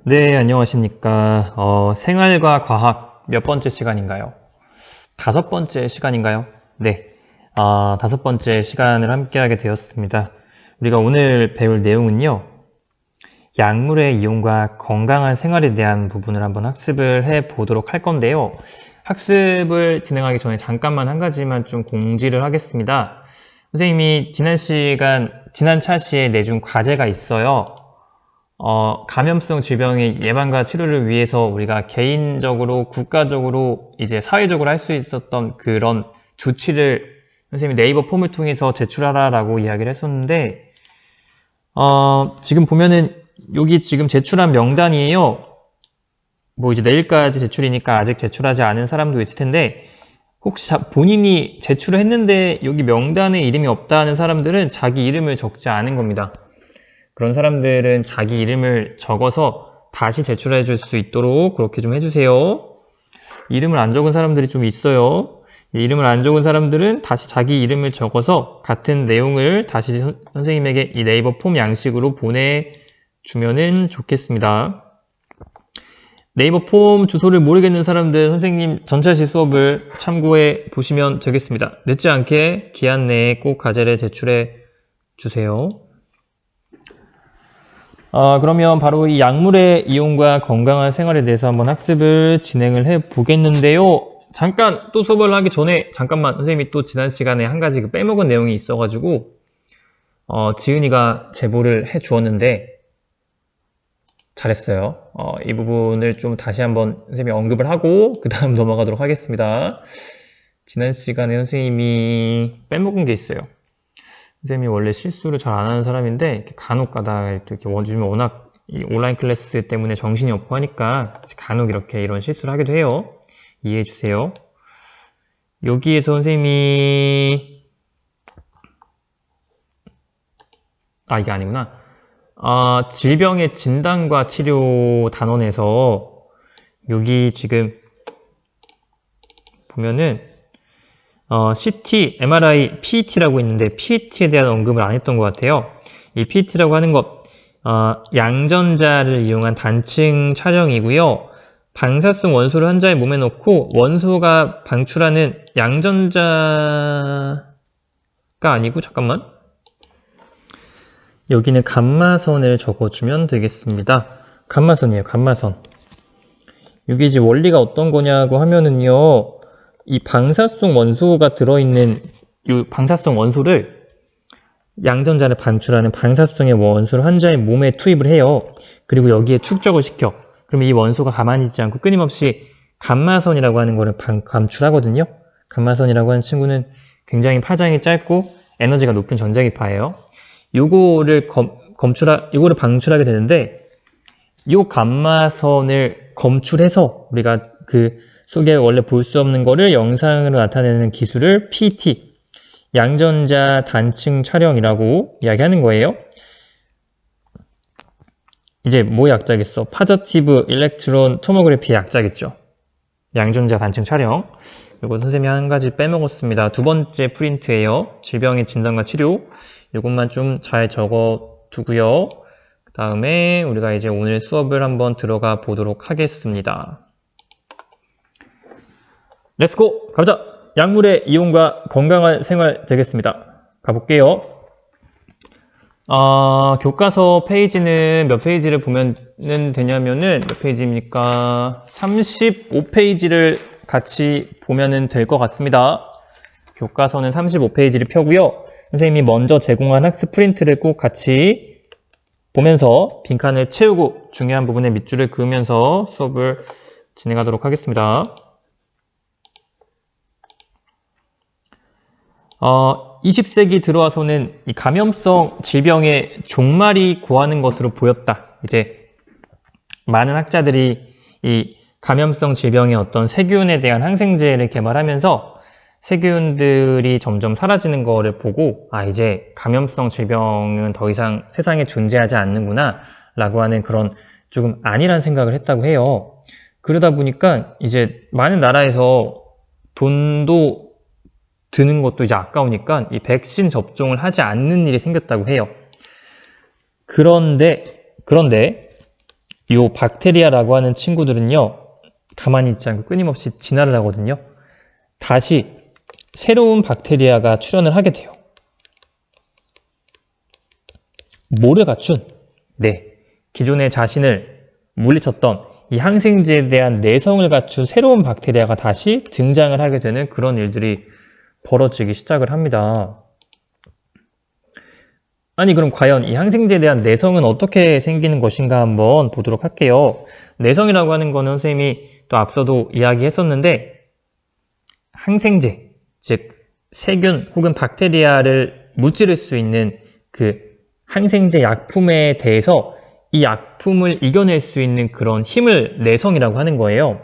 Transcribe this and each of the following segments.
네, 안녕하십니까. 생활과 과학 몇 번째 시간인가요? 5번째 시간인가요? 네, 5번째 시간을 함께하게 되었습니다. 우리가 오늘 배울 내용은요, 약물의 이용과 건강한 생활에 대한 부분을 한번 학습을 해 보도록 할 건데요. 학습을 진행하기 전에 잠깐만 한 가지만 좀 공지를 하겠습니다. 선생님이 지난 차시에 내준 과제가 있어요. 감염성 질병의 예방과 치료를 위해서 우리가 개인적으로, 국가적으로, 이제 사회적으로 할 수 있었던 그런 조치를 선생님이 네이버 폼을 통해서 제출하라라고 이야기를 했었는데, 지금 보면은 여기 지금 제출한 명단이에요. 뭐 이제 내일까지 제출이니까 아직 제출하지 않은 사람도 있을 텐데, 혹시 본인이 제출을 했는데 여기 명단에 이름이 없다는 사람들은 자기 이름을 적지 않은 겁니다. 그런 사람들은 자기 이름을 적어서 다시 제출해 줄 수 있도록 그렇게 좀 해주세요. 이름을 안 적은 사람들이 좀 있어요. 이름을 안 적은 사람들은 다시 자기 이름을 적어서 같은 내용을 다시 선생님에게 이 네이버 폼 양식으로 보내주면은 좋겠습니다. 네이버 폼 주소를 모르겠는 사람들 선생님 전차시 수업을 참고해 보시면 되겠습니다. 늦지 않게 기한 내에 꼭 과제를 제출해 주세요. 그러면 바로 이 약물의 이용과 건강한 생활에 대해서 한번 학습을 진행을 해 보겠는데요. 잠깐 또 수업을 하기 전에 잠깐만 선생님이 또 지난 시간에 한 가지 빼먹은 내용이 있어가지고 지은이가 제보를 해 주었는데 잘했어요. 이 부분을 좀 다시 한번 선생님이 언급을 하고 그 다음 넘어가도록 하겠습니다. 지난 시간에 선생님이 빼먹은 게 있어요. 선생님이 원래 실수를 잘 안 하는 사람인데 이렇게 간혹 가다가 이렇게 요즘 워낙 이 온라인 클래스 때문에 정신이 없고 하니까 간혹 이렇게 이런 실수를 하기도 해요. 이해해 주세요. 여기에서 선생님이 이게 아니구나. 질병의 진단과 치료 단원에서 여기 지금 보면은 CT, MRI, PET라고 있는데 PET에 대한 언급을 안 했던 것 같아요. 이 PET라고 하는 것, 양전자를 이용한 단층 촬영이고요. 방사성 원소를 환자의 몸에 넣고 원소가 방출하는 양전자가 아니고 잠깐만. 여기는 감마선을 적어주면 되겠습니다. 감마선이에요. 감마선. 여기 이제 원리가 어떤 거냐고 하면은요. 이 방사성 원소가 들어있는 이 방사성 원소를 양전자를 방출하는 방사성의 원소를 환자의 몸에 투입을 해요. 그리고 여기에 축적을 시켜. 그러면 이 원소가 가만히 있지 않고 끊임없이 감마선이라고 하는 거를 감출하거든요. 감마선이라고 하는 친구는 굉장히 파장이 짧고 에너지가 높은 전자기파예요. 요거를 방출하게 되는데 이 감마선을 검출해서 우리가 그 속에 원래 볼 수 없는 거를 영상으로 나타내는 기술을 PET, 양전자 단층 촬영이라고 이야기하는 거예요. 이제 뭐 약자겠어? 파저티브 일렉트론 토모그래피 약자겠죠. 양전자 단층 촬영. 이거 선생님이 한 가지 빼먹었습니다. 2번째 프린트예요. 질병의 진단과 치료. 이것만 좀 잘 적어 두고요. 그 다음에 우리가 이제 오늘 수업을 한번 들어가 보도록 하겠습니다. 렛츠고! 가보자! 약물의 이용과 건강한 생활 되겠습니다. 가볼게요. 교과서 페이지는 몇 페이지를 보면 되냐면은 몇 페이지입니까? 35페이지를 같이 보면 될 것 같습니다. 교과서는 35페이지를 펴고요. 선생님이 먼저 제공한 학습 프린트를 꼭 같이 보면서 빈칸을 채우고 중요한 부분에 밑줄을 그으면서 수업을 진행하도록 하겠습니다. 20세기 들어와서는 이 감염성 질병의 종말이 고하는 것으로 보였다. 이제 많은 학자들이 이 감염성 질병의 어떤 세균에 대한 항생제를 개발하면서 세균들이 점점 사라지는 거를 보고 이제 감염성 질병은 더 이상 세상에 존재하지 않는구나 라고 하는 그런 조금 안일한 생각을 했다고 해요. 그러다 보니까 이제 많은 나라에서 돈도 드는 것도 이제 아까우니까 이 백신 접종을 하지 않는 일이 생겼다고 해요. 그런데 이 박테리아라고 하는 친구들은요, 가만히 있지 않고 끊임없이 진화를 하거든요. 다시 새로운 박테리아가 출현을 하게 돼요. 뭐를 갖춘? 기존에 자신을 물리쳤던 이 항생제에 대한 내성을 갖춘 새로운 박테리아가 다시 등장을 하게 되는 그런 일들이 벌어지기 시작을 합니다. 아니, 그럼 과연 이 항생제에 대한 내성은 어떻게 생기는 것인가 한번 보도록 할게요. 내성이라고 하는 거는 선생님이 또 앞서도 이야기했었는데, 항생제, 즉 세균 혹은 박테리아를 무찌를 수 있는 그 항생제 약품에 대해서 이 약품을 이겨낼 수 있는 그런 힘을 내성이라고 하는 거예요.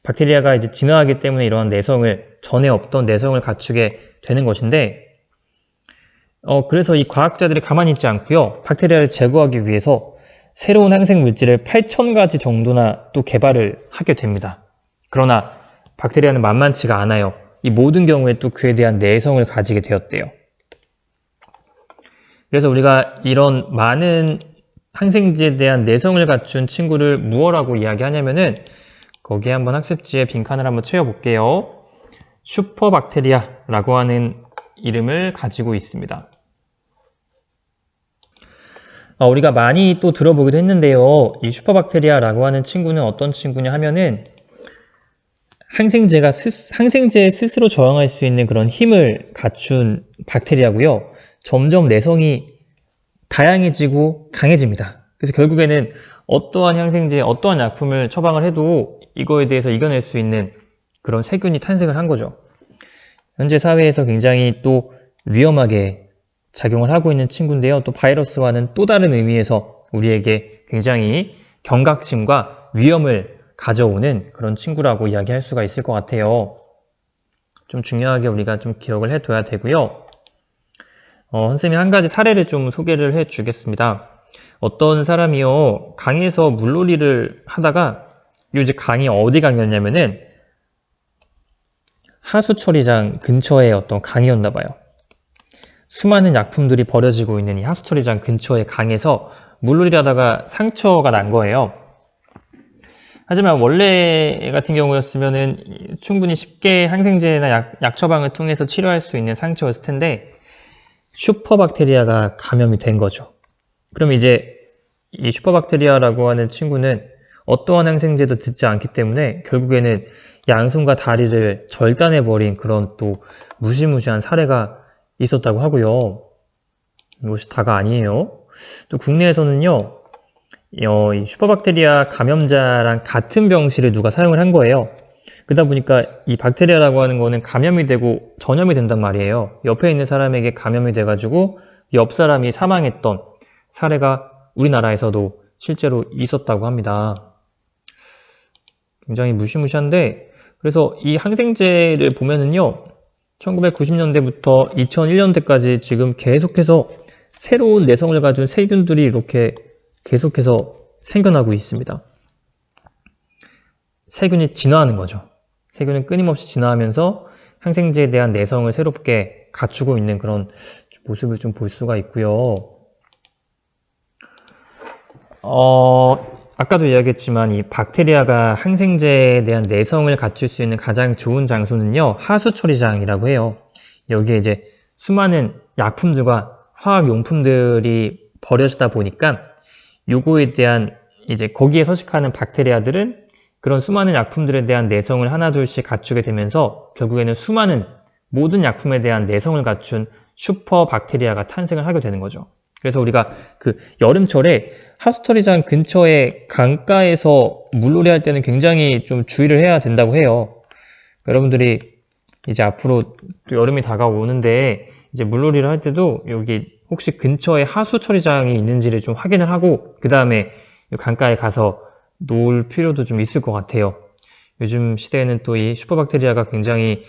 박테리아가 이제 진화하기 때문에 이러한 내성을, 전에 없던 내성을 갖추게 되는 것인데, 그래서 이 과학자들이 가만히 있지 않고요. 박테리아를 제거하기 위해서 새로운 항생 물질을 8,000가지 정도나 또 개발을 하게 됩니다. 그러나 박테리아는 만만치가 않아요. 이 모든 경우에 또 그에 대한 내성을 가지게 되었대요. 그래서 우리가 이런 많은 항생제에 대한 내성을 갖춘 친구를 무엇라고 이야기하냐면은, 거기에 한번 학습지에 빈칸을 한번 채워볼게요. 슈퍼박테리아라고 하는 이름을 가지고 있습니다. 우리가 많이 또 들어보기도 했는데요. 이 슈퍼박테리아라고 하는 친구는 어떤 친구냐 하면은, 항생제에 스스로 저항할 수 있는 그런 힘을 갖춘 박테리아고요. 점점 내성이 다양해지고 강해집니다. 그래서 결국에는 어떠한 항생제, 어떠한 약품을 처방을 해도 이거에 대해서 이겨낼 수 있는 그런 세균이 탄생을 한 거죠. 현재 사회에서 굉장히 또 위험하게 작용을 하고 있는 친구인데요. 또 바이러스와는 또 다른 의미에서 우리에게 굉장히 경각심과 위험을 가져오는 그런 친구라고 이야기할 수가 있을 것 같아요. 좀 중요하게 우리가 좀 기억을 해둬야 되고요. 선생님이 한 가지 사례를 좀 소개를 해 주겠습니다. 어떤 사람이요, 강에서 물놀이를 하다가, 이제 강이 어디 강이었냐면은 하수처리장 근처의 어떤 강이었나 봐요. 수많은 약품들이 버려지고 있는 이 하수처리장 근처의 강에서 물놀이를 하다가 상처가 난 거예요. 하지만 원래 같은 경우였으면은 충분히 쉽게 항생제나 약 처방을 통해서 치료할 수 있는 상처였을 텐데, 슈퍼박테리아가 감염이 된 거죠. 그럼 이제 이 슈퍼박테리아라고 하는 친구는 어떠한 항생제도 듣지 않기 때문에 결국에는 양손과 다리를 절단해버린 그런 또 무시무시한 사례가 있었다고 하고요. 이것이 다가 아니에요. 또 국내에서는요, 이 슈퍼박테리아 감염자랑 같은 병실을 누가 사용을 한 거예요. 그러다 보니까 이 박테리아라고 하는 거는 감염이 되고 전염이 된단 말이에요. 옆에 있는 사람에게 감염이 돼가지고 옆 사람이 사망했던 사례가 우리나라에서도 실제로 있었다고 합니다. 굉장히 무시무시한데, 그래서 이 항생제를 보면은요, 1990년대부터 2001년대까지 지금 계속해서 새로운 내성을 가진 세균들이 이렇게 계속해서 생겨나고 있습니다. 세균이 진화하는 거죠. 세균은 끊임없이 진화하면서 항생제에 대한 내성을 새롭게 갖추고 있는 그런 모습을 좀 볼 수가 있고요. 아까도 이야기했지만 이 박테리아가 항생제에 대한 내성을 갖출 수 있는 가장 좋은 장소는요, 하수처리장이라고 해요. 여기에 이제 수많은 약품들과 화학용품들이 버려지다 보니까 요거에 대한 이제 거기에 서식하는 박테리아들은 그런 수많은 약품들에 대한 내성을 하나둘씩 갖추게 되면서 결국에는 수많은 모든 약품에 대한 내성을 갖춘 슈퍼박테리아가 탄생을 하게 되는 거죠. 그래서 우리가 그 여름철에 하수처리장 근처의 강가에서 물놀이 할 때는 굉장히 좀 주의를 해야 된다고 해요. 여러분들이 이제 앞으로 또 여름이 다가오는데 이제 물놀이를 할 때도 여기 혹시 근처에 하수처리장이 있는지를 좀 확인을 하고 그 다음에 강가에 가서 놓을 필요도 좀 있을 것 같아요. 요즘 시대에는 또 이 슈퍼박테리아가 굉장히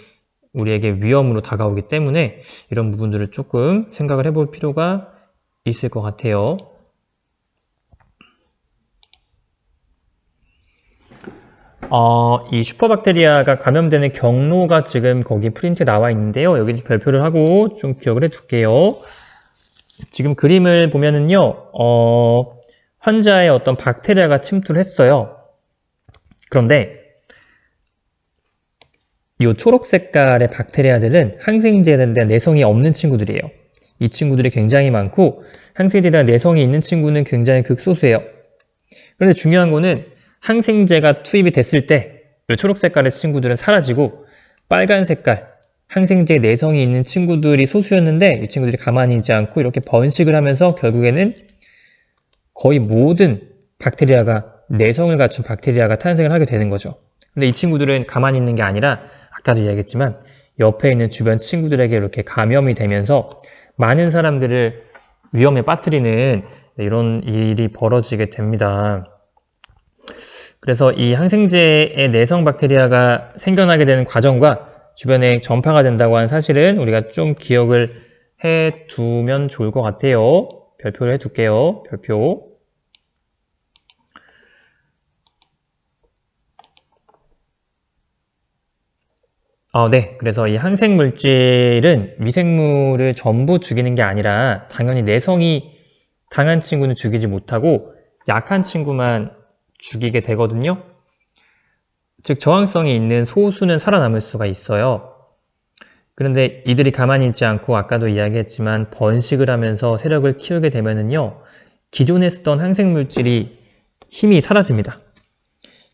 우리에게 위험으로 다가오기 때문에 이런 부분들을 조금 생각을 해볼 필요가 있을 것 같아요. 이 슈퍼박테리아가 감염되는 경로가 지금 거기 프린트에 나와 있는데요. 여기 별표를 하고 좀 기억을 해 둘게요. 지금 그림을 보면은요, 환자의 어떤 박테리아가 침투를 했어요. 그런데 이 초록 색깔의 박테리아들은 항생제에 대한 내성이 없는 친구들이에요. 이 친구들이 굉장히 많고 항생제에 대한 내성이 있는 친구는 굉장히 극소수예요. 그런데 중요한 거는 항생제가 투입이 됐을 때 이 초록 색깔의 친구들은 사라지고 빨간 색깔 항생제에 내성이 있는 친구들이 소수였는데 이 친구들이 가만히 있지 않고 이렇게 번식을 하면서 결국에는 거의 모든 박테리아가 내성을 갖춘 박테리아가 탄생을 하게 되는 거죠. 근데 이 친구들은 가만히 있는 게 아니라 아까도 이야기했지만 옆에 있는 주변 친구들에게 이렇게 감염이 되면서 많은 사람들을 위험에 빠뜨리는 이런 일이 벌어지게 됩니다. 그래서 이 항생제의 내성 박테리아가 생겨나게 되는 과정과 주변에 전파가 된다고 하는 사실은 우리가 좀 기억을 해 두면 좋을 것 같아요. 별표를 해 둘게요. 별표. 네. 그래서 이 항생물질은 미생물을 전부 죽이는 게 아니라 당연히 내성이 강한 친구는 죽이지 못하고 약한 친구만 죽이게 되거든요. 즉 저항성이 있는 소수는 살아남을 수가 있어요. 그런데 이들이 가만히 있지 않고 아까도 이야기했지만 번식을 하면서 세력을 키우게 되면은요, 기존에 쓰던 항생물질이 힘이 사라집니다.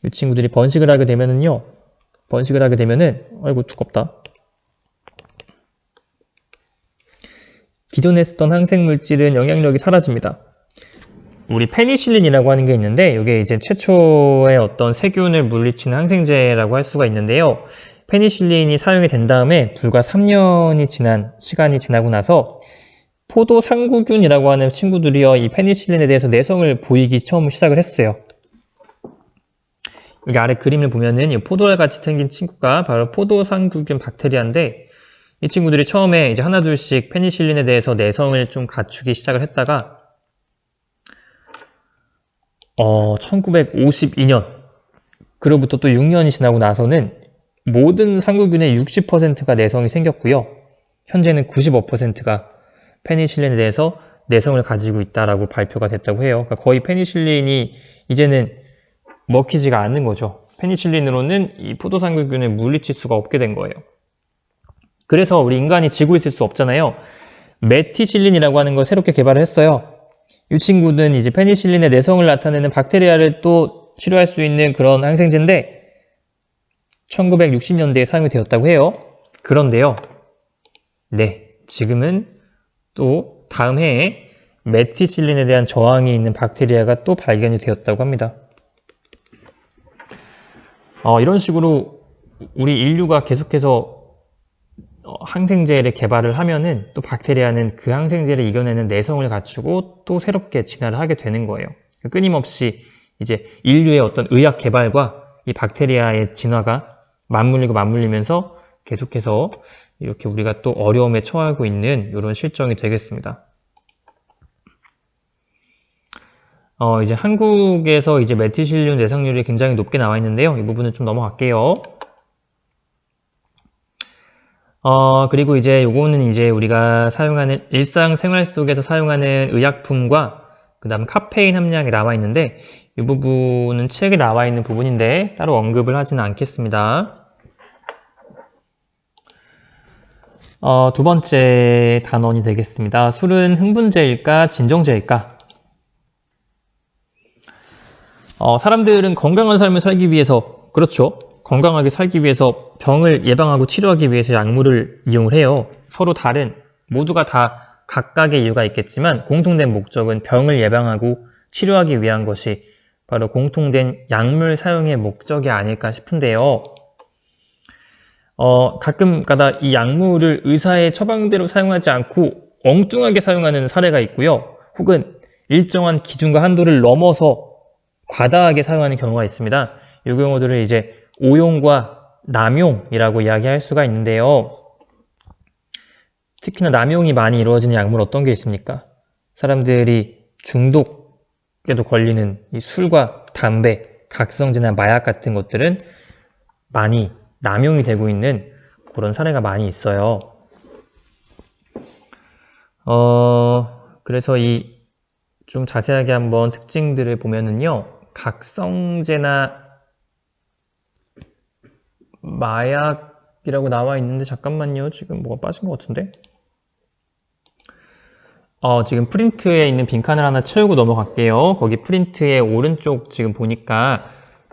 이 친구들이 번식을 하게 되면은요, 아이고 두껍다. 기존에 쓰던 항생물질은 영향력이 사라집니다. 우리 페니실린이라고 하는 게 있는데 이게 이제 최초의 어떤 세균을 물리치는 항생제라고 할 수가 있는데요. 페니실린이 사용이 된 다음에 불과 3년이 지난 시간이 지나고 나서 포도상구균이라고 하는 친구들이요, 이 페니실린에 대해서 내성을 보이기 처음 시작을 했어요. 여기 아래 그림을 보면은 이 포도알 같이 생긴 친구가 바로 포도상구균 박테리아인데 이 친구들이 처음에 이제 하나둘씩 페니실린에 대해서 내성을 좀 갖추기 시작을 했다가 1952년 그로부터 또 6년이 지나고 나서는 모든 상구균의 60%가 내성이 생겼고요. 현재는 95%가 페니실린에 대해서 내성을 가지고 있다라고 발표가 됐다고 해요. 그러니까 거의 페니실린이 이제는 먹히지가 않는 거죠. 페니실린으로는 이 포도상구균을 물리칠 수가 없게 된 거예요. 그래서 우리 인간이 지고 있을 수 없잖아요. 메티실린이라고 하는 걸 새롭게 개발을 했어요. 이 친구는 이제 페니실린의 내성을 나타내는 박테리아를 또 치료할 수 있는 그런 항생제인데 1960년대에 사용이 되었다고 해요. 그런데요, 네, 지금은 또 다음 해에 메티실린에 대한 저항이 있는 박테리아가 또 발견이 되었다고 합니다. 이런 식으로 우리 인류가 계속해서 항생제를 개발을 하면은 또 박테리아는 그 항생제를 이겨내는 내성을 갖추고 또 새롭게 진화를 하게 되는 거예요. 끊임없이 이제 인류의 어떤 의학 개발과 이 박테리아의 진화가 맞물리면서 계속해서 이렇게 우리가 또 어려움에 처하고 있는 이런 실정이 되겠습니다. 이제 한국에서 이제 메티실린 내성률이 굉장히 높게 나와 있는데요. 이 부분은 좀 넘어갈게요. 그리고 이제 요거는 이제 우리가 사용하는 일상생활 속에서 사용하는 의약품과 그 다음 카페인 함량이 나와 있는데 이 부분은 책에 나와 있는 부분인데 따로 언급을 하지는 않겠습니다. 두 번째 단원이 되겠습니다. 술은 흥분제일까 진정제일까? 사람들은 건강한 삶을 살기 위해서, 그렇죠, 건강하게 살기 위해서 병을 예방하고 치료하기 위해서 약물을 이용을 해요. 서로 다른, 모두가 다 각각의 이유가 있겠지만 공통된 목적은 병을 예방하고 치료하기 위한 것이 바로 공통된 약물 사용의 목적이 아닐까 싶은데요. 가끔가다 이 약물을 의사의 처방대로 사용하지 않고 엉뚱하게 사용하는 사례가 있고요. 혹은 일정한 기준과 한도를 넘어서 과다하게 사용하는 경우가 있습니다. 이 경우들을 이제 오용과 남용이라고 이야기할 수가 있는데요. 특히나 남용이 많이 이루어지는 약물 어떤 게 있습니까? 사람들이 중독에도 걸리는 이 술과 담배, 각성제나 마약 같은 것들은 많이 남용이 되고 있는 그런 사례가 많이 있어요. 그래서 이 좀 자세하게 한번 특징들을 보면은요, 각성제나 마약이라고 나와 있는데 잠깐만요. 지금 뭐가 빠진 것 같은데? 지금 프린트에 있는 빈칸을 하나 채우고 넘어갈게요. 거기 프린트의 오른쪽 지금 보니까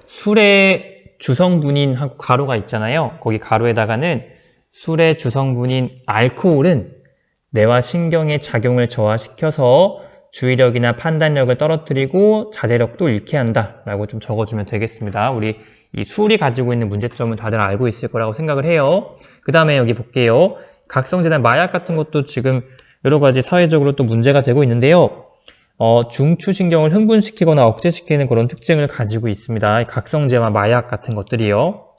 술의 주성분인 하고 가로가 있잖아요. 거기 가로에다가는 술의 주성분인 알코올은 뇌와 신경의 작용을 저하시켜서 주의력이나 판단력을 떨어뜨리고 자제력도 잃게 한다 라고 좀 적어주면 되겠습니다. 우리 이 술이 가지고 있는 문제점은 다들 알고 있을 거라고 생각을 해요. 그 다음에 여기 볼게요. 각성제나 마약 같은 것도 지금 여러 가지 사회적으로 또 문제가 되고 있는데요. 중추신경을 흥분시키거나 억제시키는 그런 특징을 가지고 있습니다. 각성제와 마약 같은 것들이요.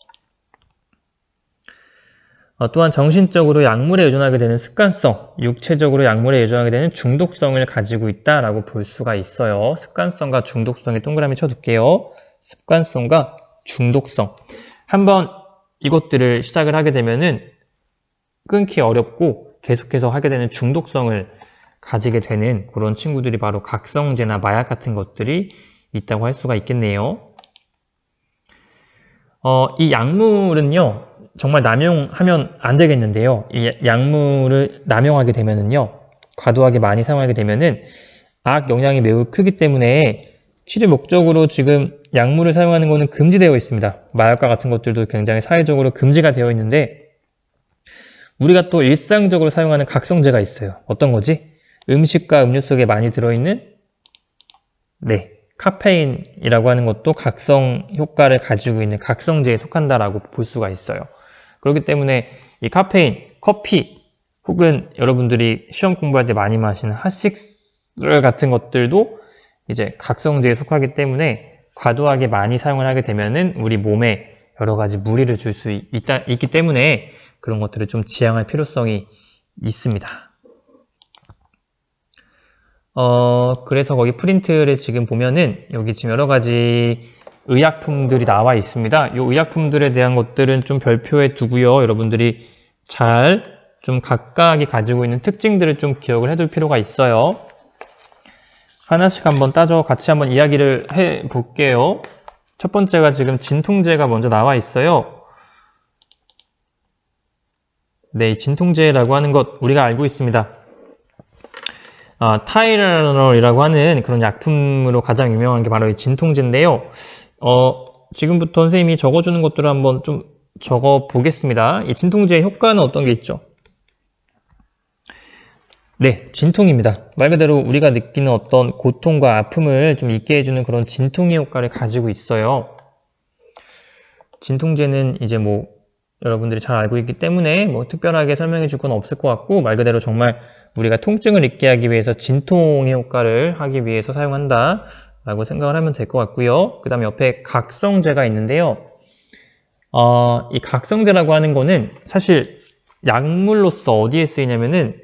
또한 정신적으로 약물에 의존하게 되는 습관성, 육체적으로 약물에 의존하게 되는 중독성을 가지고 있다라고 볼 수가 있어요. 습관성과 중독성에 동그라미 쳐둘게요. 습관성과 중독성. 한번 이것들을 시작을 하게 되면은 끊기 어렵고 계속해서 하게 되는 중독성을 가지게 되는 그런 친구들이 바로 각성제나 마약 같은 것들이 있다고 할 수가 있겠네요. 이 약물은요, 정말 남용하면 안 되겠는데요. 이 약물을 남용하게 되면은요, 과도하게 많이 사용하게 되면은 악 영향이 매우 크기 때문에 치료 목적으로 지금 약물을 사용하는 것은 금지되어 있습니다. 마약과 같은 것들도 굉장히 사회적으로 금지가 되어 있는데, 우리가 또 일상적으로 사용하는 각성제가 있어요. 어떤 거지? 음식과 음료 속에 많이 들어있는 카페인이라고 하는 것도 각성 효과를 가지고 있는 각성제에 속한다라고 볼 수가 있어요. 그렇기 때문에 이 카페인, 커피 혹은 여러분들이 시험 공부할 때 많이 마시는 핫식스 같은 것들도 이제 각성제에 속하기 때문에 과도하게 많이 사용을 하게 되면은 우리 몸에 여러 가지 무리를 줄 수 있기 때문에 그런 것들을 좀 지양할 필요성이 있습니다. 그래서 거기 프린트를 지금 보면은 여기 지금 여러 가지 의약품들이 나와 있습니다. 이 의약품들에 대한 것들은 좀 별표에 두고요. 여러분들이 잘 좀 각각이 가지고 있는 특징들을 좀 기억을 해둘 필요가 있어요. 하나씩 한번 같이 한번 이야기를 해 볼게요. 첫 번째가 지금 진통제가 먼저 나와 있어요. 네, 진통제라고 하는 것 우리가 알고 있습니다. 타이레놀이라고 하는 그런 약품으로 가장 유명한 게 바로 이 진통제인데요. 지금부터 선생님이 적어주는 것들을 한번 좀 적어 보겠습니다. 이 진통제의 효과는 어떤 게 있죠? 네, 진통입니다. 말 그대로 우리가 느끼는 어떤 고통과 아픔을 좀 잊게 해주는 그런 진통의 효과를 가지고 있어요. 진통제는 이제 뭐 여러분들이 잘 알고 있기 때문에 뭐 특별하게 설명해 줄 건 없을 것 같고, 말 그대로 정말 우리가 통증을 잊게 하기 위해서 진통의 효과를 하기 위해서 사용한다 라고 생각을 하면 될 것 같고요. 그 다음에 옆에 각성제가 있는데요. 이 각성제라고 하는 거는 사실 약물로서 어디에 쓰이냐면은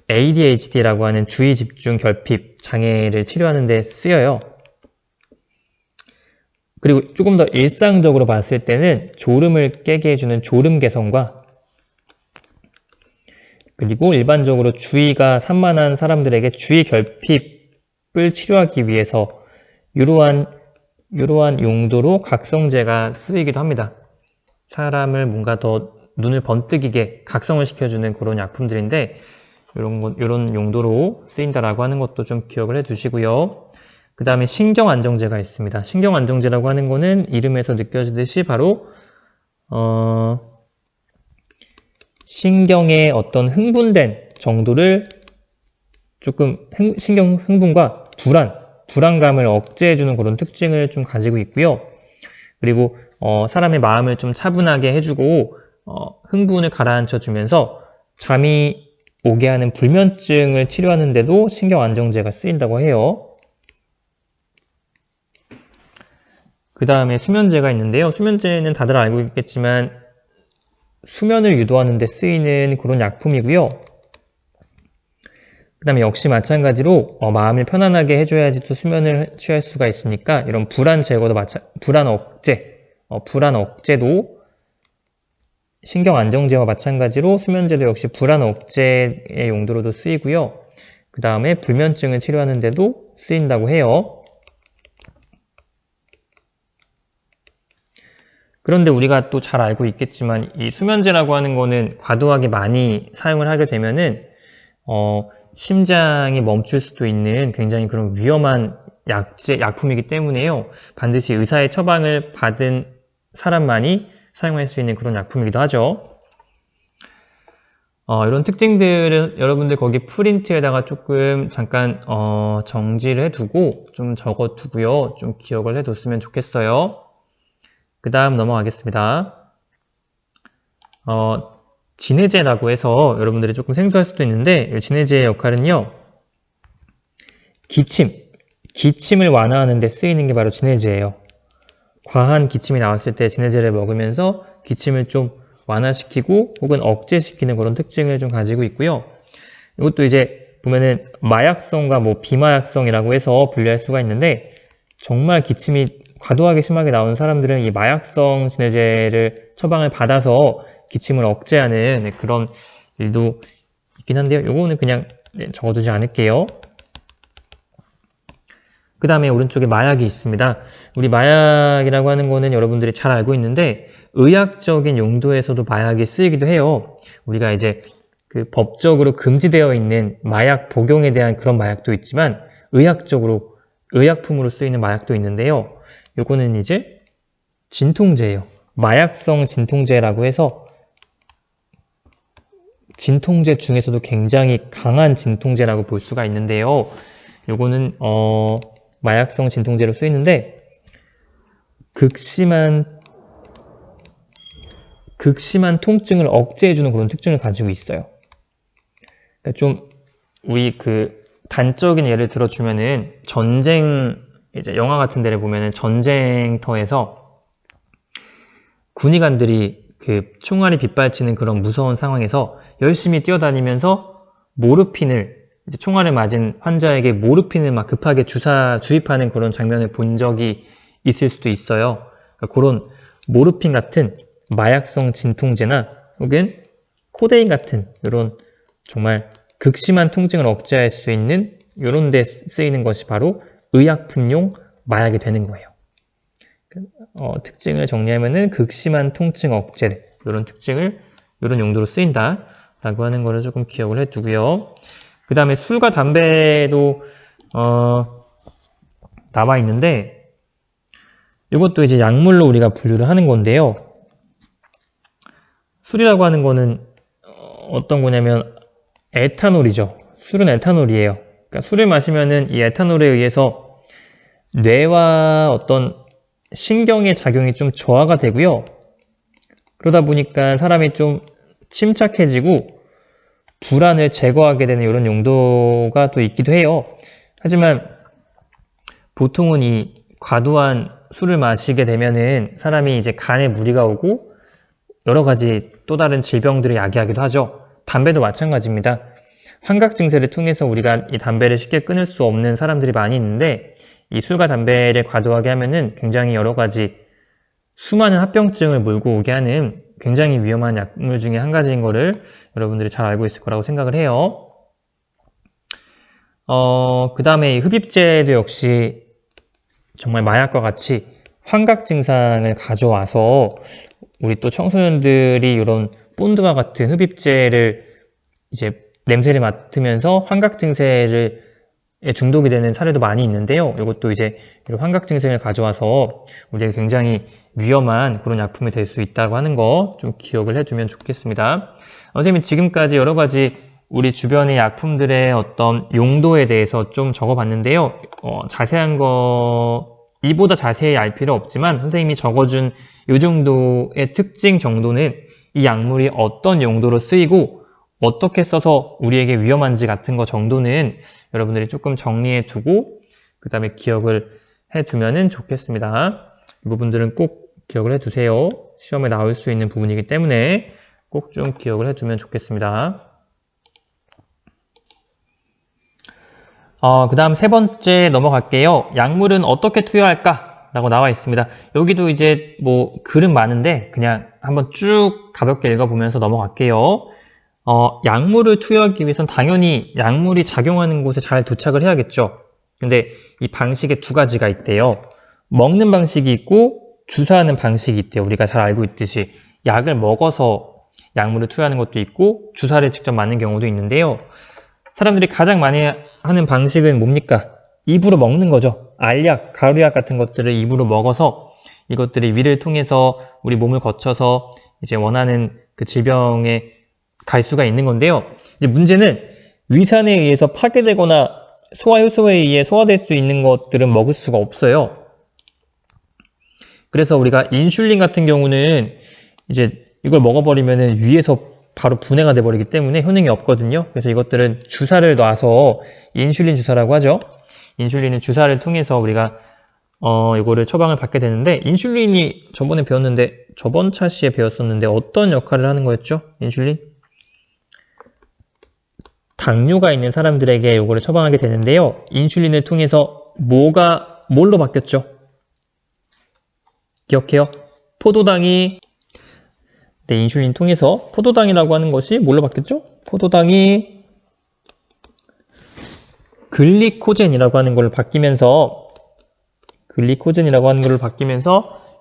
ADHD라고 하는 주의 집중 결핍 장애를 치료하는 데 쓰여요. 그리고 조금 더 일상적으로 봤을 때는 졸음을 깨게 해주는 졸음 개선과, 그리고 일반적으로 주의가 산만한 사람들에게 주의 결핍을 치료하기 위해서 이러한 용도로 각성제가 쓰이기도 합니다. 사람을 뭔가 더 눈을 번뜩이게 각성을 시켜주는 그런 약품들인데 이런 용도로 쓰인다라고 하는 것도 좀 기억을 해 두시고요. 그 다음에 신경안정제가 있습니다. 신경안정제라고 하는 거는 이름에서 느껴지듯이 바로 신경의 어떤 흥분된 정도를 조금 신경 흥분과 불안감을 억제해주는 그런 특징을 좀 가지고 있고요. 그리고 사람의 마음을 좀 차분하게 해주고 흥분을 가라앉혀주면서 잠이 오게 하는 불면증을 치료하는 데도 신경안정제가 쓰인다고 해요. 그 다음에 수면제가 있는데요. 수면제는 다들 알고 있겠지만 수면을 유도하는 데 쓰이는 그런 약품이고요. 그 다음에 역시 마찬가지로 마음을 편안하게 해줘야지 또 수면을 취할 수가 있으니까 이런 불안 제거도 불안 억제도 신경 안정제와 마찬가지로 수면제도 역시 불안 억제의 용도로도 쓰이고요. 그 다음에 불면증을 치료하는 데도 쓰인다고 해요. 그런데 우리가 또 잘 알고 있겠지만 이 수면제라고 하는 거는 과도하게 많이 사용을 하게 되면은 심장이 멈출 수도 있는 굉장히 그런 위험한 약품이기 때문에요. 반드시 의사의 처방을 받은 사람만이 사용할 수 있는 그런 약품이기도 하죠. 이런 특징들을 여러분들 거기 프린트에다가 조금 잠깐 정지를 해두고 좀 적어두고요. 좀 기억을 해뒀으면 좋겠어요. 그 다음 넘어가겠습니다. 진해제라고 해서 여러분들이 조금 생소할 수도 있는데 진해제의 역할은요. 기침을 완화하는 데 쓰이는 게 바로 진해제예요. 과한 기침이 나왔을 때 진해제를 먹으면서 기침을 좀 완화시키고 혹은 억제시키는 그런 특징을 좀 가지고 있고요. 이것도 이제 보면은 마약성과 비마약성이라고 해서 분류할 수가 있는데 정말 기침이 과도하게 심하게 나오는 사람들은 이 마약성 진해제를 처방을 받아서 기침을 억제하는 그런 일도 있긴 한데요. 요거는 그냥 적어두지 않을게요. 그 다음에 오른쪽에 마약이 있습니다. 우리 마약이라고 하는 거는 여러분들이 잘 알고 있는데 의학적인 용도에서도 마약이 쓰이기도 해요. 우리가 이제 그 법적으로 금지되어 있는 마약 복용에 대한 그런 마약도 있지만 의학적으로 의약품으로 쓰이는 마약도 있는데요. 요거는 이제 진통제예요. 마약성 진통제라고 해서 진통제 중에서도 굉장히 강한 진통제라고 볼 수가 있는데요. 요거는 마약성 진통제로 쓰이는데 극심한 통증을 억제해주는 그런 특징을 가지고 있어요. 그러니까 좀 우리 그 단적인 예를 들어주면은 이제 영화 같은 데를 보면은 전쟁터에서 군의관들이 그 총알이 빗발치는 그런 무서운 상황에서 열심히 뛰어다니면서 이제 총알을 맞은 환자에게 모르핀을 막 급하게 주입하는 그런 장면을 본 적이 있을 수도 있어요. 그러니까 그런 모르핀 같은 마약성 진통제나 혹은 코데인 같은 이런 정말 극심한 통증을 억제할 수 있는 이런 데 쓰이는 것이 바로 의약품용 마약이 되는 거예요. 특징을 정리하면은 극심한 통증 억제 이런 특징을 이런 용도로 쓰인다 라고 하는 거를 조금 기억을 해두고요. 그 다음에 술과 담배도 나와 있는데 이것도 이제 약물로 우리가 분류를 하는 건데요. 술이라고 하는 거는 어떤 거냐면 에탄올이죠. 술은 에탄올이에요. 그러니까 술을 마시면은 이 에탄올에 의해서 뇌와 어떤 신경의 작용이 좀 저하가 되고요. 그러다 보니까 사람이 좀 침착해지고 불안을 제거하게 되는 이런 용도가 또 있기도 해요. 하지만 보통은 이 과도한 술을 마시게 되면은 사람이 이제 간에 무리가 오고 여러 가지 또 다른 질병들을 야기하기도 하죠. 담배도 마찬가지입니다. 환각 증세를 통해서 우리가 이 담배를 쉽게 끊을 수 없는 사람들이 많이 있는데 이 술과 담배를 과도하게 하면은 굉장히 여러 가지 수많은 합병증을 몰고 오게 하는 굉장히 위험한 약물 중에 한 가지인 거를 여러분들이 잘 알고 있을 거라고 생각을 해요. 그 다음에 흡입제도 역시 정말 마약과 같이 환각 증상을 가져와서 우리 또 청소년들이 이런 본드와 같은 흡입제를 이제 냄새를 맡으면서 환각 증세에 중독이 되는 사례도 많이 있는데요. 이것도 이제 이런 환각 증세를 가져와서 우리에게 굉장히 위험한 그런 약품이 될 수 있다고 하는 거 좀 기억을 해두면 좋겠습니다. 선생님이 지금까지 여러 가지 우리 주변의 약품들의 어떤 용도에 대해서 좀 적어봤는데요. 자세한 거 이보다 자세히 알 필요 없지만 선생님이 적어준 이 정도의 특징 정도는 이 약물이 어떤 용도로 쓰이고 어떻게 써서 우리에게 위험한지 같은 거 정도는 여러분들이 조금 정리해 두고 그 다음에 기억을 해 두면 좋겠습니다. 이 부분들은 꼭 기억을 해두세요. 시험에 나올 수 있는 부분이기 때문에 꼭 좀 기억을 해두면 좋겠습니다. 그 다음 세 번째 넘어갈게요. 약물은 어떻게 투여할까? 라고 나와 있습니다. 여기도 이제 뭐 글은 많은데 그냥 한번 쭉 가볍게 읽어보면서 넘어갈게요. 약물을 투여하기 위해선 당연히 약물이 작용하는 곳에 잘 도착을 해야겠죠. 근데 이 방식에 두 가지가 있대요. 먹는 방식이 있고 주사하는 방식이 있대요. 우리가 잘 알고 있듯이 약을 먹어서 약물을 투여하는 것도 있고 주사를 직접 맞는 경우도 있는데요. 사람들이 가장 많이 하는 방식은 뭡니까? 입으로 먹는 거죠. 알약, 가루약 같은 것들을 입으로 먹어서 이것들이 위를 통해서 우리 몸을 거쳐서 이제 원하는 그 질병에 갈 수가 있는 건데요. 이제 문제는 위산에 의해서 파괴되거나 소화효소에 의해 소화될 수 있는 것들은 먹을 수가 없어요. 그래서 우리가 인슐린 같은 경우는 이제 이걸 먹어버리면은 위에서 바로 분해가 돼버리기 때문에 효능이 없거든요. 그래서 이것들은 주사를 놔서 인슐린 주사라고 하죠. 인슐린은 주사를 통해서 우리가 이거를 처방을 받게 되는데, 인슐린이 저번에 배웠는데, 저번 차시에 배웠었는데 어떤 역할을 하는 거였죠? 인슐린? 당뇨가 있는 사람들에게 이거를 처방하게 되는데요. 인슐린을 통해서 뭘로 바뀌었죠? 기억해요? 포도당이 인슐린 통해서 포도당이라고 하는 것이 뭘로 바뀌었죠? 포도당이 글리코젠이라고 하는 걸로 바뀌면서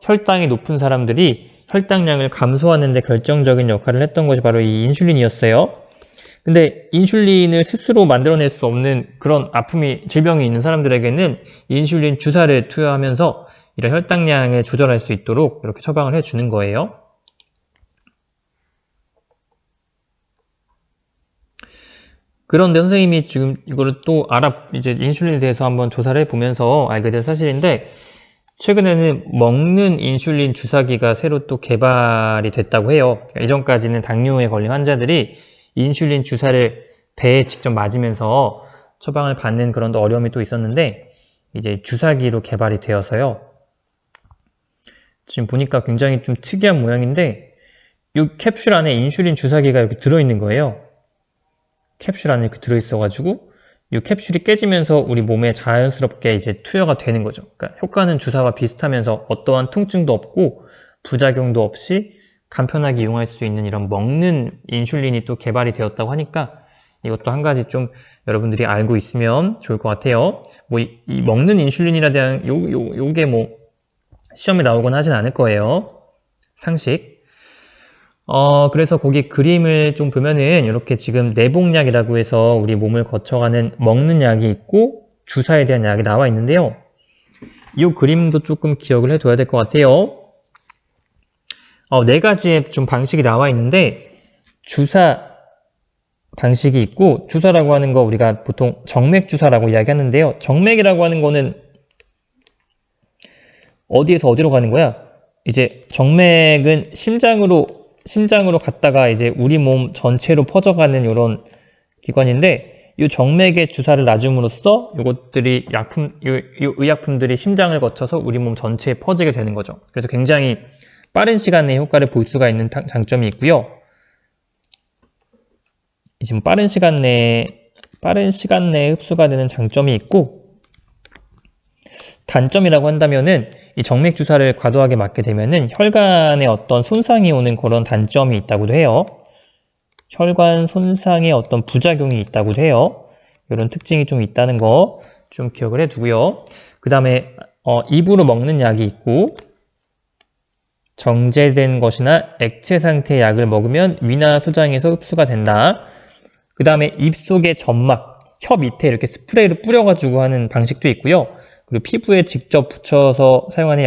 혈당이 높은 사람들이 혈당량을 감소하는 데 결정적인 역할을 했던 것이 바로 이 인슐린이었어요. 근데 인슐린을 스스로 만들어낼 수 없는 그런 질병이 있는 사람들에게는 인슐린 주사를 투여하면서 이런 혈당량을 조절할 수 있도록 이렇게 처방을 해주는 거예요. 그런데 선생님이 지금 이거를 또 이제 인슐린에 대해서 한번 조사를 해보면서 알게 된 사실인데, 최근에는 먹는 인슐린 주사기가 새로 또 개발이 됐다고 해요. 이전까지는 당뇨에 걸린 환자들이 인슐린 주사를 배에 직접 맞으면서 처방을 받는 그런 어려움이 또 있었는데, 이제 주사기로 개발이 되어서요. 지금 보니까 굉장히 좀 특이한 모양인데, 이 캡슐 안에 인슐린 주사기가 이렇게 들어있는 거예요. 캡슐 안에 이렇게 들어있어가지고 이 캡슐이 깨지면서 우리 몸에 자연스럽게 이제 투여가 되는 거죠. 그러니까 효과는 주사와 비슷하면서 어떠한 통증도 없고 부작용도 없이 간편하게 이용할 수 있는 이런 먹는 인슐린이 또 개발이 되었다고 하니까 이것도 한 가지 좀 여러분들이 알고 있으면 좋을 것 같아요. 뭐 이 먹는 인슐린이라 대한 요게 뭐 시험에 나오곤 하진 않을 거예요. 상식. 그래서 거기 그림을 좀 보면은 이렇게 지금 내복약이라고 해서 우리 몸을 거쳐가는 먹는 약이 있고 주사에 대한 약이 나와 있는데요. 이 그림도 조금 기억을 해둬야 될 것 같아요. 네 가지의 좀 방식이 나와 있는데, 주사 방식이 있고, 주사라고 하는 거 우리가 보통 정맥 주사라고 이야기하는데요. 정맥이라고 하는 거는 어디에서 어디로 가는 거야? 이제 정맥은 심장으로 갔다가 이제 우리 몸 전체로 퍼져가는 이런 기관인데, 이 정맥에 주사를 놔줌으로써 이것들이 의약품들이 심장을 거쳐서 우리 몸 전체에 퍼지게 되는 거죠. 그래서 굉장히 빠른 시간 내에 효과를 볼 수가 있는 장점이 있고요. 지금 빠른 시간 내에 흡수가 되는 장점이 있고, 단점이라고 한다면은 이 정맥 주사를 과도하게 맞게 되면은 혈관에 어떤 손상이 오는 그런 단점이 있다고도 해요. 혈관 손상에 어떤 부작용이 있다고도 해요. 이런 특징이 좀 있다는 거 좀 기억을 해두고요. 그 다음에 입으로 먹는 약이 있고, 정제된 것이나 액체 상태의 약을 먹으면 위나 소장에서 흡수가 된다. 그 다음에 입속의 점막, 혀 밑에 이렇게 스프레이를 뿌려가지고 하는 방식도 있고요. 그리고 피부에 직접 붙여서 사용하는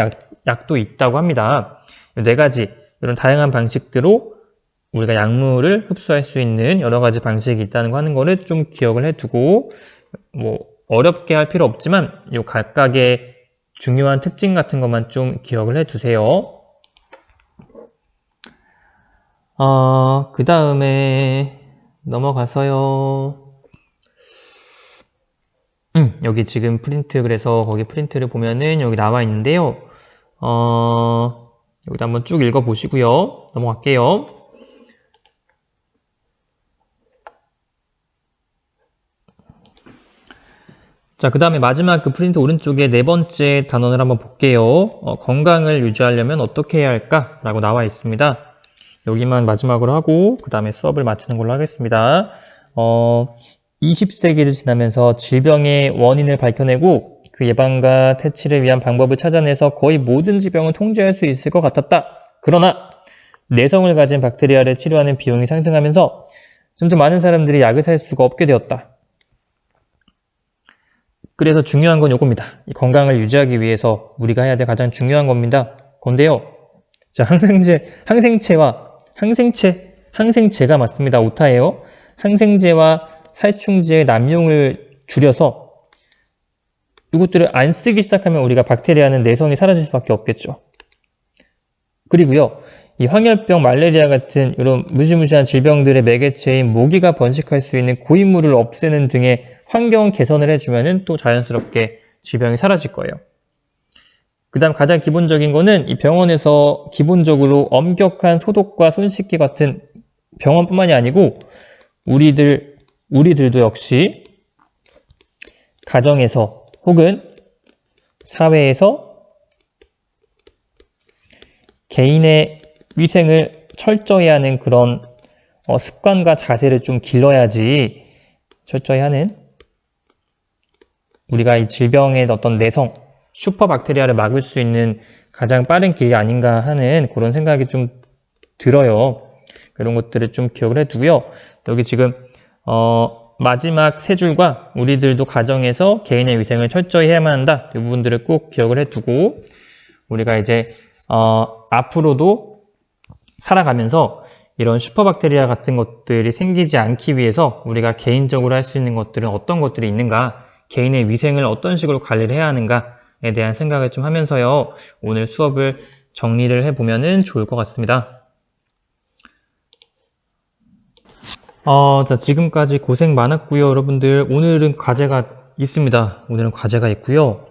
약도 있다고 합니다. 네 가지 이런 다양한 방식대로 우리가 약물을 흡수할 수 있는 여러 가지 방식이 있다는 거 하는 거를 좀 기억을 해두고, 뭐 어렵게 할 필요 없지만 이 각각의 중요한 특징 같은 것만 좀 기억을 해두세요. 그 다음에 넘어가서요. 여기 지금 프린트, 그래서 거기 프린트를 보면은 여기 나와 있는데요. 여기다 한번 쭉 읽어보시고요. 넘어갈게요. 자, 그 다음에 마지막 그 프린트 오른쪽에 네 번째 단원을 한번 볼게요. 건강을 유지하려면 어떻게 해야 할까? 라고 나와 있습니다. 여기만 마지막으로 하고 그 다음에 수업을 마치는 걸로 하겠습니다. 20세기를 지나면서 질병의 원인을 밝혀내고 그 예방과 퇴치를 위한 방법을 찾아내서 거의 모든 질병을 통제할 수 있을 것 같았다. 그러나 내성을 가진 박테리아를 치료하는 비용이 상승하면서 점점 많은 사람들이 약을 살 수가 없게 되었다. 그래서 중요한 건 요겁니다. 이 건강을 유지하기 위해서 우리가 해야 될 가장 중요한 건데요. 자, 항생제가 맞습니다. 오타예요. 항생제와 살충제의 남용을 줄여서 이것들을 안 쓰기 시작하면 우리가 박테리아는 내성이 사라질 수밖에 없겠죠. 그리고요, 이 황열병, 말레리아 같은 이런 무시무시한 질병들의 매개체인 모기가 번식할 수 있는 고인물을 없애는 등의 환경 개선을 해주면은 또 자연스럽게 질병이 사라질 거예요. 그 다음 가장 기본적인 거는 이 병원에서 기본적으로 엄격한 소독과 손 씻기 같은 병원뿐만이 아니고 우리들도 역시 가정에서 혹은 사회에서 개인의 위생을 철저히 하는 그런 습관과 자세를 좀 길러야지 철저히 하는 우리가 이 질병의 어떤 내성, 슈퍼박테리아를 막을 수 있는 가장 빠른 길이 아닌가 하는 그런 생각이 좀 들어요. 그런 것들을 좀 기억을 해두고요. 여기 지금 마지막 세 줄과 우리들도 가정에서 개인의 위생을 철저히 해야만 한다. 이 부분들을 꼭 기억을 해두고 우리가 이제 앞으로도 살아가면서 이런 슈퍼박테리아 같은 것들이 생기지 않기 위해서 우리가 개인적으로 할 수 있는 것들은 어떤 것들이 있는가, 개인의 위생을 어떤 식으로 관리를 해야 하는가에 대한 생각을 좀 하면서요, 오늘 수업을 정리를 해보면 좋을 것 같습니다. 자, 지금까지 고생 많았고요. 여러분들, 오늘은 과제가 있습니다. 오늘은 과제가 있고요.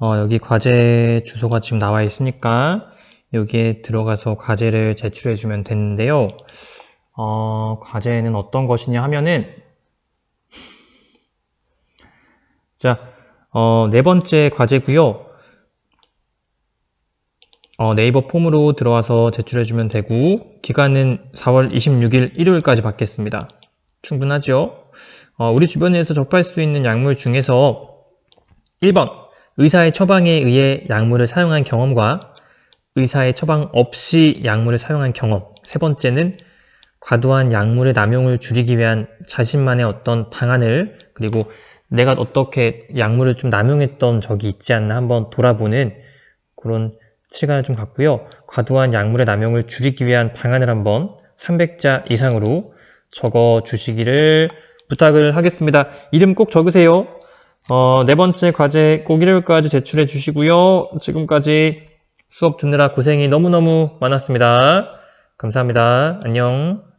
여기 과제 주소가 지금 나와 있으니까 여기에 들어가서 과제를 제출해 주면 되는데요. 과제는 어떤 것이냐 하면은 자, 네 번째 과제고요. 네이버 폼으로 들어와서 제출해 주면 되고 기간은 4월 26일 일요일까지 받겠습니다. 충분하죠? 우리 주변에서 접할 수 있는 약물 중에서 1번 의사의 처방에 의해 약물을 사용한 경험과 의사의 처방 없이 약물을 사용한 경험. 세 번째는 과도한 약물의 남용을 줄이기 위한 자신만의 어떤 방안을, 그리고 내가 어떻게 약물을 좀 남용했던 적이 있지 않나 한번 돌아보는 그런 시간을 좀 갖고요. 과도한 약물의 남용을 줄이기 위한 방안을 한번 300자 이상으로 적어 주시기를 부탁을 하겠습니다. 이름 꼭 적으세요. 네 번째 과제 꼭 일요일까지 제출해 주시고요. 지금까지 수업 듣느라 고생이 너무너무 많았습니다. 감사합니다. 안녕.